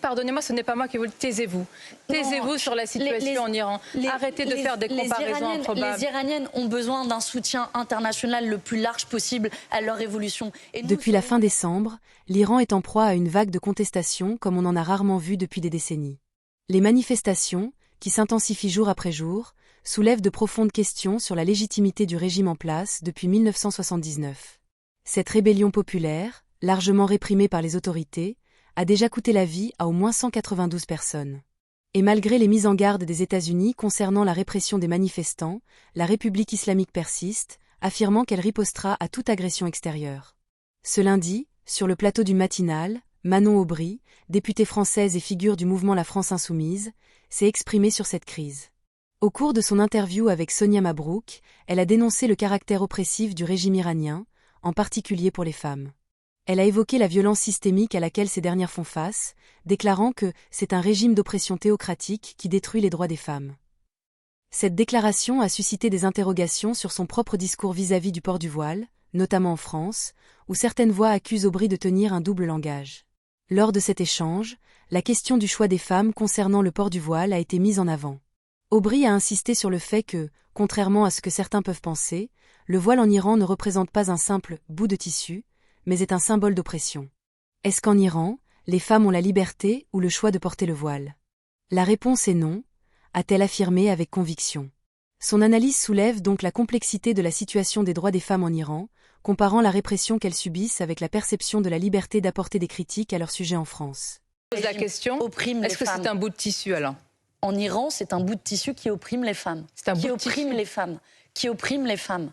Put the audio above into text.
Pardonnez-moi, ce n'est pas moi qui vous le dis. Taisez-vous. Taisez-vous sur la situation en Iran. Arrêtez de faire des comparaisons improbables. Les Iraniennes ont besoin d'un soutien international le plus large possible à leur révolution. Depuis la fin décembre, l'Iran est en proie à une vague de contestation comme on en a rarement vu depuis des décennies. Les manifestations, qui s'intensifient jour après jour, soulèvent de profondes questions sur la légitimité du régime en place depuis 1979. Cette rébellion populaire, largement réprimée par les autorités, a déjà coûté la vie à au moins 192 personnes. Et malgré les mises en garde des États-Unis concernant la répression des manifestants, la République islamique persiste, affirmant qu'elle ripostera à toute agression extérieure. Ce lundi, sur le plateau d'une matinale, Manon Aubry, députée française et figure du mouvement La France Insoumise, s'est exprimée sur cette crise. Au cours de son interview avec Sonia Mabrouk, elle a dénoncé le caractère oppressif du régime iranien, en particulier pour les femmes. Elle a évoqué la violence systémique à laquelle ces dernières font face, déclarant que c'est un régime d'oppression théocratique qui détruit les droits des femmes. Cette déclaration a suscité des interrogations sur son propre discours vis-à-vis du port du voile, notamment en France, où certaines voix accusent Aubry de tenir un double langage. Lors de cet échange, la question du choix des femmes concernant le port du voile a été mise en avant. Aubry a insisté sur le fait que, contrairement à ce que certains peuvent penser, le voile en Iran ne représente pas un simple bout de tissu, mais est un symbole d'oppression. Est-ce qu'en Iran, les femmes ont la liberté ou le choix de porter le voile? La réponse est non, a-t-elle affirmé avec conviction. Son analyse soulève donc la complexité de la situation des droits des femmes en Iran, comparant la répression qu'elles subissent avec la perception de la liberté d'apporter des critiques à leur sujet en France. Je pose la question, est-ce que c'est un bout de tissu alors? En Iran, c'est un bout de tissu qui opprime les femmes. C'est un bout de tissu. Qui opprime les femmes.